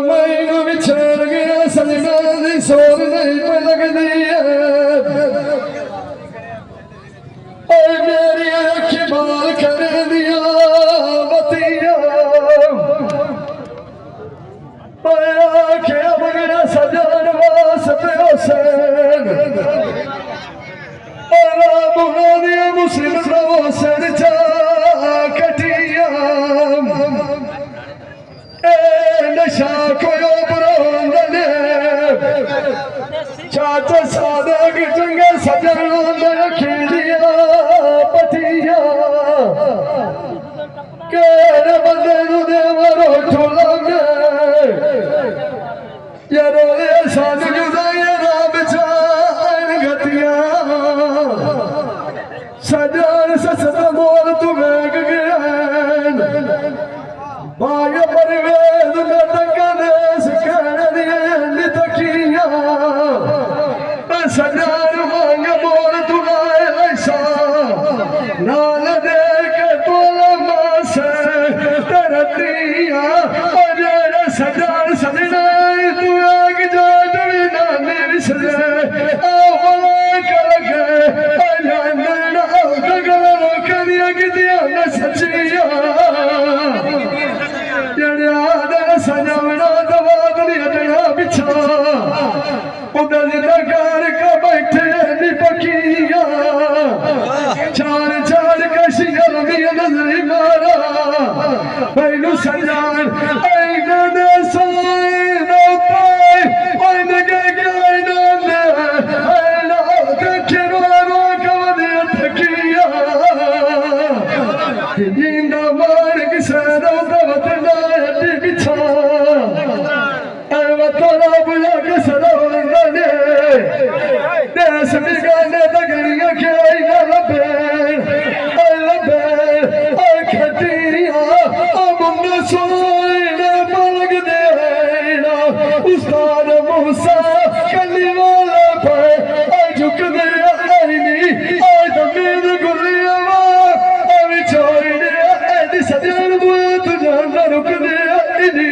मैनू विछड़ गया सजना दी सोर नहीं पे लगदी मेरी अखी बाल कर दिया बतिया आखे मगना सजन वास्ते हुसैन बुना दिया मुसीबत सिर चा कटिया नशा कोयो बरोंदने चाचा सादग चंगे सजन रखी दिया पटिया केरे बंदे नु देवरो ठोलांगे यारो ये साध जुदाई राम चान गतिया सजन ससत मोर तुम्हें गया भाग परवेद में तकदेश कहने तकिया सजन मांग मोर तुम्हारे ऐसा नाल दे के तोला मासे तरतिया अजर सजन सजना तू आग जाट बिना निविसले आवला करके अजनना गगन करिया गिदिया न सचिया सजावना दवादली अटया बिछा उधर नगार का बैठे निपकिया चार चार कशिया भी नजरी मारा बैलू सजान ऐना दे साइना पाए ऐन के गाइना ने ऐना देखे मारो कवदे अटकिया जिंदा मार किसे दो दवतना तोरा बुला के सरोने देश बिगाने दगड़िया खेई न लबे खटिया मुन्ने सोने पलग देना उस्ताद मूसा कली वाला पे झुक दे आईनी आज दमीद गुलिया अभी छोड़ दे ऐसी सजन बुआ तुझे न रुक दे आईनी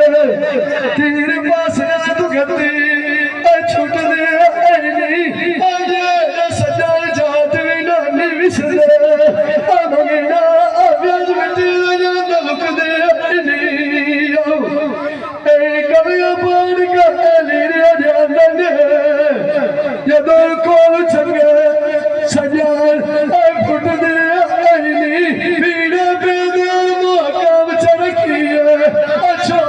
तीर पास तू गद्दी छुट दे सजा जात भी नानी विसरे मगना अभ्यास लुक दे कविया पान का लीरिया जाने यदो कोल चंगे सजा फुट दे पीड़े पे काम चरखी अच्छा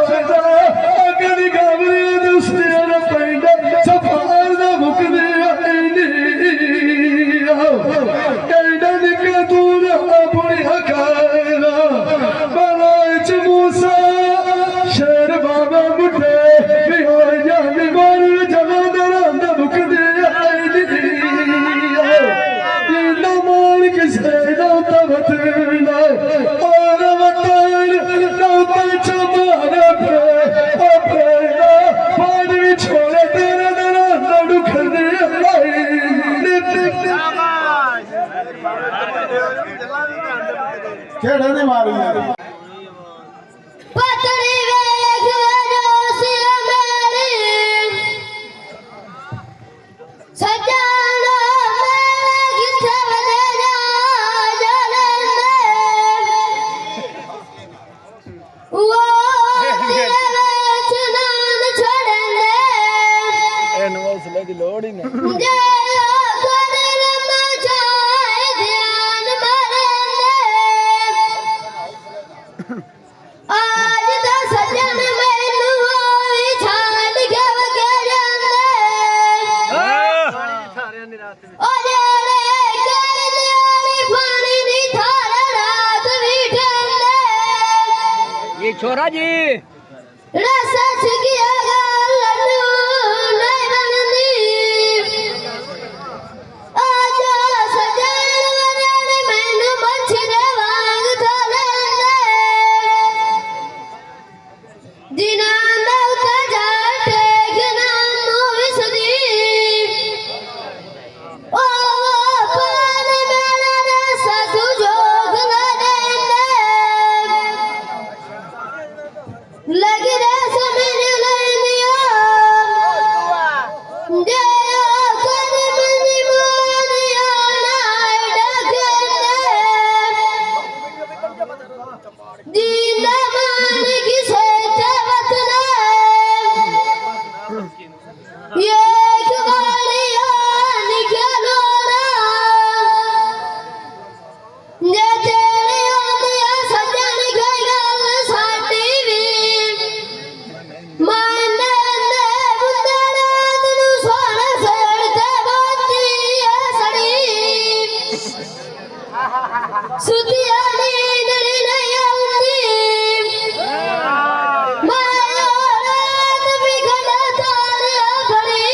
कदी गावरे उसने पैदा सफार दा मुक दे कैडा निकल दूर अपनी हकारा बलाच मूसा शेर बाबा मुठे भी हो जाने मार जमा दरांद मुक दे ना मार किसे ना तवत ना और वतन ना पचा मारे पे पानी छोड़े तेरे दरांद दुख दे केड़े ने मारी पतरी वेख रोसी मेरी सजाना मैं किथे वदे जा जाने वो तेरे वेच नान छोड़ने ए नवाज ले दी लोड़ ही नहीं आज तो सजन मैनू छाड़ के वगैरह ओ जेड़े करने वाली पानी नी थारा रात भी ठंडे ये छोरा जी रस छिकिया लड्डू नहीं बननी आज सजन वरन मैनू मछरे वांग थाले ਜਿਨ੍ਹਾਂ ਦਾ ਉੱਤੇ ਜਾ ਟੇਕਣਾ ਨੂੰ ਵਿਸਦੀ ਉਹ ਪਾਣ ਮੇਰਾ ਦਾ ਸਾਧੂ ਜੋਗ ਨਾ ਦੇਂਦੇ ਲੱਗਦੇ ਸਮਝ ਲੈਂਦੀਆਂ ਜੇ ਕਦਮ ਨਿਮਾਨੀਆਂ ਨਾਲ ਡਗਦੇ ਜੀਂਦਾ ਮਾਨ ਕਿਸੇ ਜਵਤ ਨੇ एक वालिया निकलो ना जे तेरे आंदिया सजन गई गल साडी वी माने ने बुंदड़ा तू सोना सेड़ ते बाती सड़ी सुतिया नींद नहीं आउंदी माया रात भी गला तारिया भरी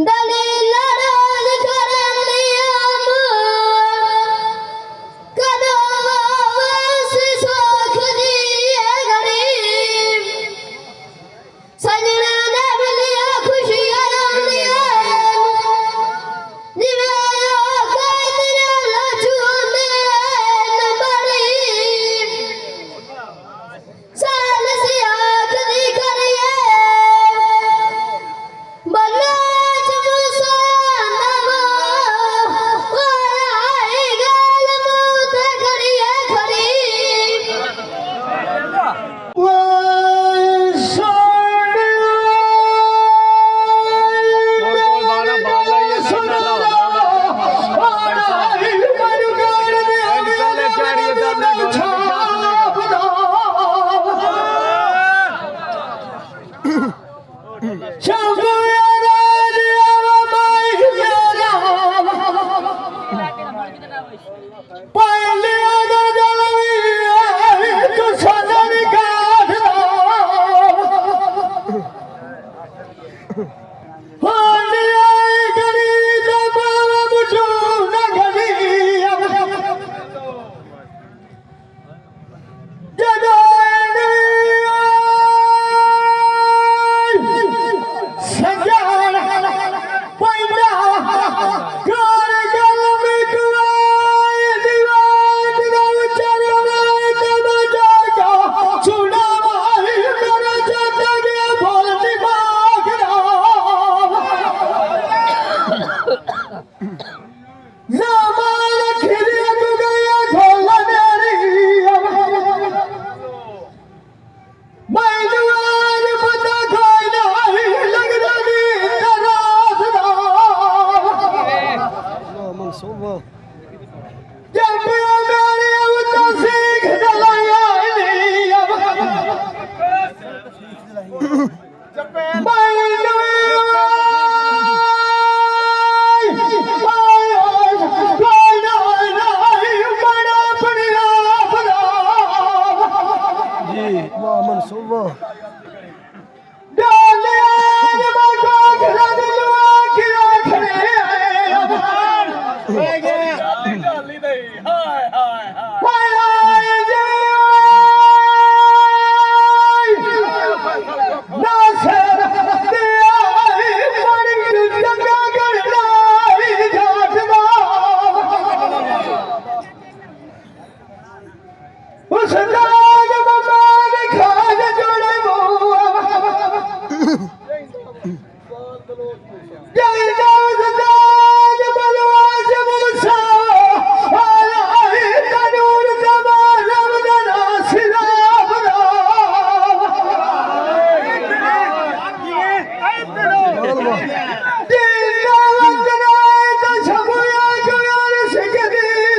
दलील रोज करनिया कदो वास सोख दिए गरीब सजना ने मिलिया खुशियां आंदिया जिवेयो कहदिया लचूने न बड़ी साल से आँख दी करिए बल्लाच मुसानवा वाई गाल मूत करिए खड़ी कोई बारा बाल लाइए सुनना निकल ले चारिए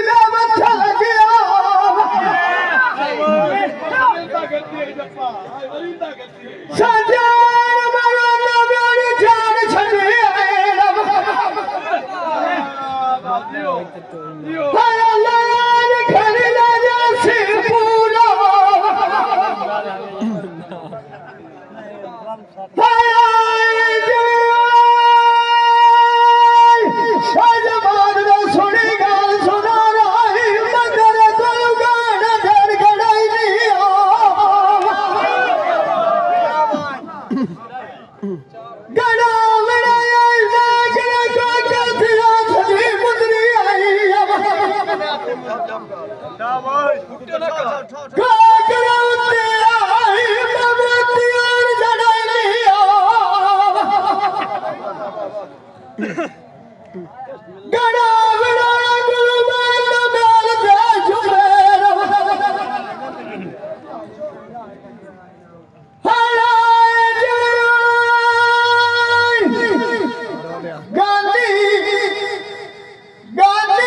दम ਗੜਾ ਬਣਾਇਆ ਗੁਰਬਾਨ ਦਾ ਮੇਲ ਦੇ ਜੁਮੇਰ ਹਾਏ ਜੈ ਗਾਂਧੀ ਗਾਂਧੀ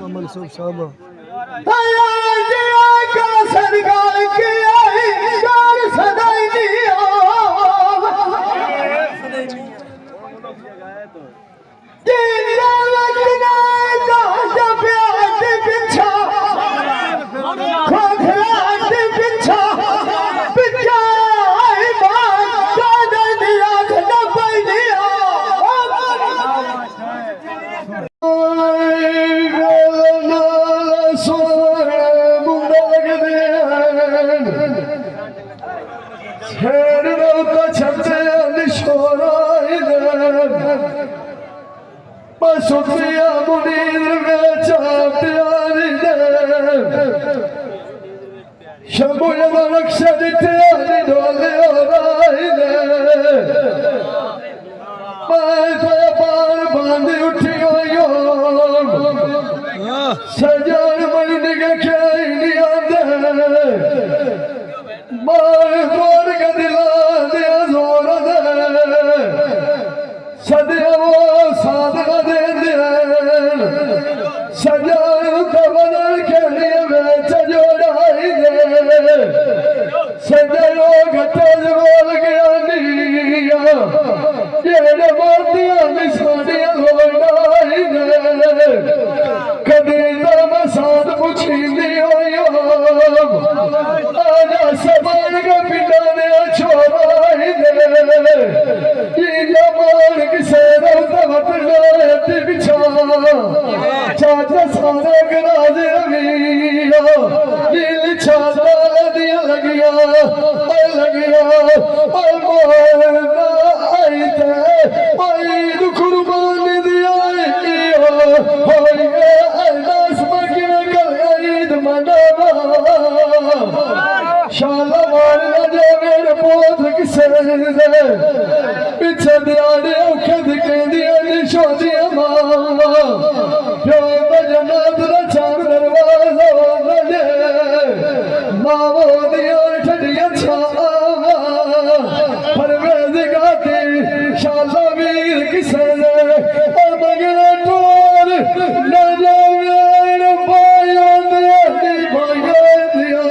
ਮਨਸੂਬ ਸਾਹਿਬ ਸੁਖਿਆ ਮੁਨੀਰ ਵਿੱਚ ਪਿਆਰੀ ਦੇ ਸ਼ਮੁਲ ਮਨਕਸ਼ਦ ਤਿਆਰੀ ਢੋਲੇ ਰਾਈ ਦੇ ਮੈਂ ਤੇ ਪਾਰ ਬੰਦ ਉੱਠੀ ਹੋਇਓ ਸਜਣ ਮਨ ਨਿਗਖਿਆ ਨਹੀਂ ਆਂਦੇ ਮਾਰ ਕੋਰ ਗਦਲਾ ਦੇ ਜ਼ੋਰ ਦੇ ਸਦਿਆ ਸਾਧਨਾ ਦੇ ਸਜਾਉ ਕਬਰ ਖੇੜੀ ਵਿੱਚ ਜੋੜਾਈ ਦੇ ਸਜਣੋ ਘਟੇ ਜੋਲ ਗਿਆ ਨੀਆ ਜਿਹੜੇ ਮੋਤੀਆਂ ਦੀ ਸਾਡੀਆਂ ਲੋੜਾਈ ਦੇ ਕਦੇ ਤਾਂ ਮੈਂ ਸਾਧ ਪੁੱਛੀਂਦੀ ਹੋਇਓ ਆਜਾ ਸਬਰ ਕੇ ਪਿੰਡਾਂ ਦੇ ਛੋੜਾਈ ਦੇ ਇਹ ਜਮਾਨ ਕਿਸੇ ਦਾ ਤਵਤ ਲੋਏ ਤੇ ਵਿਛਾ ਚਾਚਾ ਸਾਰੇ ਗਰਾਜੇ ਰਵੀਆ ਦਿਲ ਛਾਲਾ ਦੀਆਂ ਲੱਗੀਆਂ ਮੋਹਨਾ ਆਈ ਤੇ ਆਈ ਦੁੱਖ ਰੁਬਾਨੀ ਦੀ ਆਈ ਹੋਈ ਅਰਦਾਸ ਮਕਿਆ ਕਰ ਈਦ ਮਨਾਵਾ ਸ਼ਾਲਾ ਮਾਰਨਾ ਜੇ ਮੇਰੇ ਪੋਤ ਕਿਸੇ ਦੇ ਪਿੱਛੇ ਦਿਹਾੜੇ ਔਖੇ ਦੀ ਕਹਿੰਦੀਆਂ ਨੀ ਸ਼ੋਦੀਆਂ ਮਾਵਾ ਪਿਓ ਦਾ ਜਨਾਤ ਦਾ ਚਾਰ ਦਰਵਾਜ਼ਾ ਵਜੇ ਮਾਵੋ ਦੀਆਂ ਠੰਡੀਆਂ ਛਾਵਾਂ ਪਰਵੇਜ਼ ਗਾਤੀ ਸ਼ਾਲਾ ਵੀਰ ਕਿਸੇ ਨੇ ਮਗਰ ਟੋਰ ਨਾ ਜਾਵੇ ਪਾਇਆਂ ਦੇ ਪਾਇਆਂ ਦੀਆਂ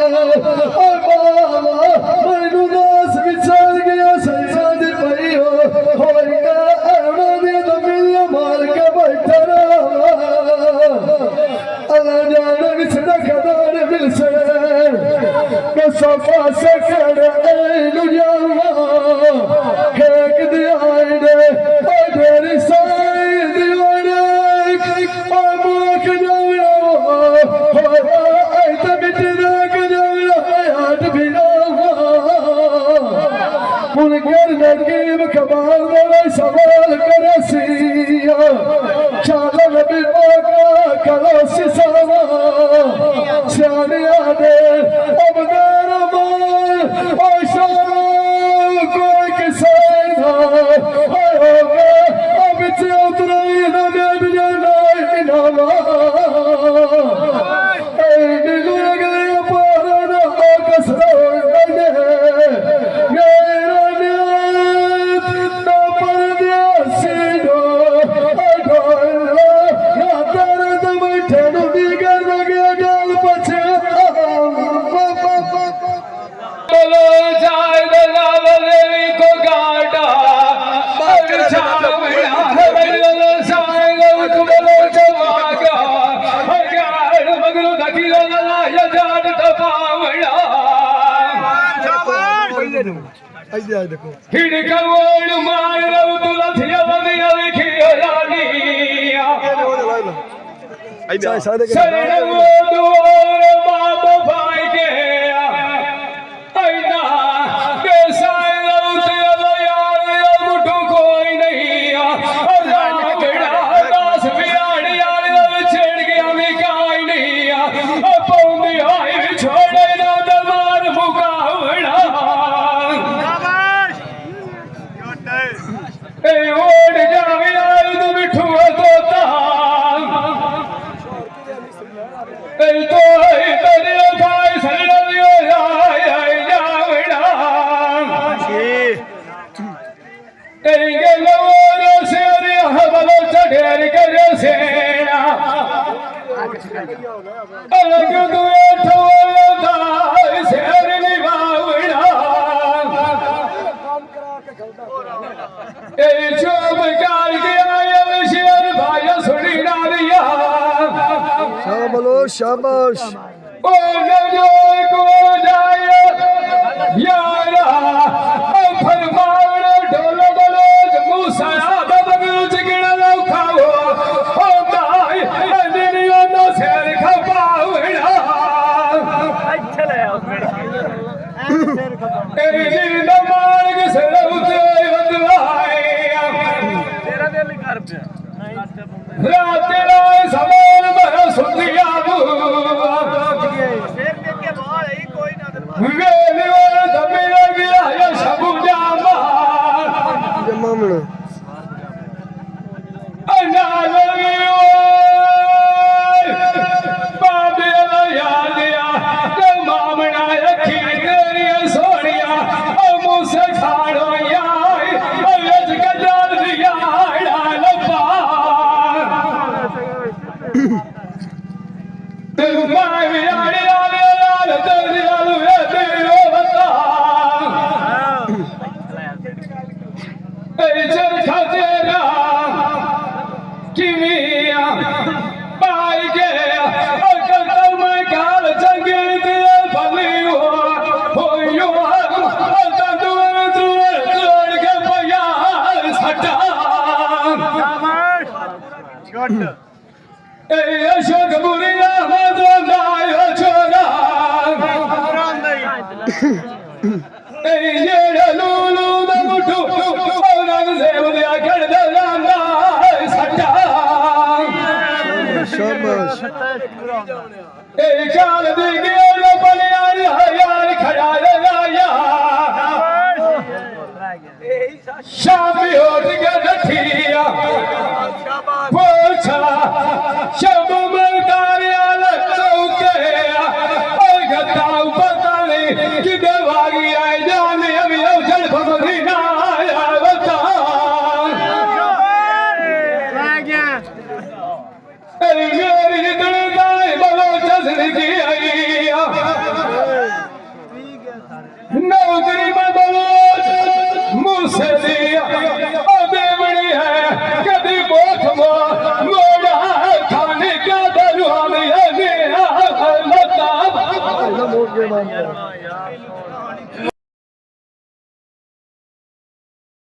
ਮੈਨੂੰ ਦਾਸ ਵਿਚਾਰ ਗਿਆ ਸੰਸਾਰ ਦੀ ਪਈ ਹੋਏਗਾ ਐਵਣਾ ਦੀ ਤਾਂ ਮਿਲ ਮਾਰ ਕੇ ਬੈਠਾ ਰਹਾ ਅੱਲਾ ਜਾਣੇ ਵਿਛੜਾ ਖਦਾਰ ਮਿਲਸੇ ਕਿ ਸਫਾ ਸਕੜ ਐਨੂੰ ਜਾਵਾ ਖੇਕ ਦੀ ਆਈ ਦੇ ਤੇਰੀ ਸਾਈ ਦੀ ਵੜੇ ਆ ਮੁਖ ਜਾਵੜਾ ਹੋਇਆ ਤੇ ਮਿੱਟ ਰੱਖ ਜਾਵੜਾ ਹੱਟ ਬਿਨਾ ਪੁਨ ਕਰ ਨਗੀਬ ਕਮਾਲ ਦਾ ਸਵਾਲ ਕਰਸੀਆ ਚਾਲ ਨਬੀ ਪਾਕਾ ਕਲੋਸੀ ਸਵਾ ਸਿਆਣਿਆ ਦੇ ਅਬਦਾਰ ਮਾਲ ਆਸ਼ਾਰਾ ਕੋਈ ਕਿਸੇ ਨਾ ਹੋਗਾ ਅਬ ਤੇ ਉਤਰਾਈ ਨਾ ਮੈਂ ਜਾਣਾ दिया देखो हिड़कवण मार रव तुलसिया बनिया लिखियो रानिया शरणो दुआर बाप भाई के ऐना के साए लौटे यार मुठो कोई नहीं रागड़ा दास बियाड़ यार छेड़ गया मैं काई नहीं पौंदी आई छोड़े ना दमार मुकावड़ा ए ओढ़ जावे यार तू मिठू तोता ए तो आई तेरे भाई सलड़ियो आई जावड़ा ए गेलो से रे हवलो चढ़ेर करे सेना अलग दुए ठोलो दाई शेर निभावड़ा ए चोब कार के आयल शेर भाई सुनी डालिया शाबाश शाबाश ओ नजो को जाए यारा फरमावड़ ढोलो डोलो मूसा बबगल चिकड़ा लाउ खाओ ओ भाई दुनिया नो शेर खपावड़ा ए जिंद मार्ग सरउते वदवाए रात राय समान मर सुतिया वेली वर दमे गया या सबु जामा मामला अन्ना लगियो बाबे याद या ते मामना अखी तेरी सोनिया ओ मुझसे खाड़ो यार अज गजर दिया लपा ते माय यार यार तेरी आलू है तेरो बता ए चरखा तेरा किमिया पाई के करता मैं काल चंगे तेरे भलियो होयो तंदूर तोड़ के प्यार सटा ए अशोक बुरिया मदनायो छोरा ए ये लूलू दा मुठू औरंगजेब दिया कर दे लांदा सटा शाबाश ए काल दी गेल बलियार यार खड़ा लगाया शामी उठ के नठिया पोछा शब मरदारिया लौके और गताऊ पता नहीं किधर भागी आई जाने अभी अवसर भगवती ना आया बता मेरी दिलदाई बलो जज्न की आई नौकरी में बलोच मुझसे दिया देवड़ी है कभी बोथ मोड़ा खाने का दरुआ में है मेरा लता मोड़ के मामला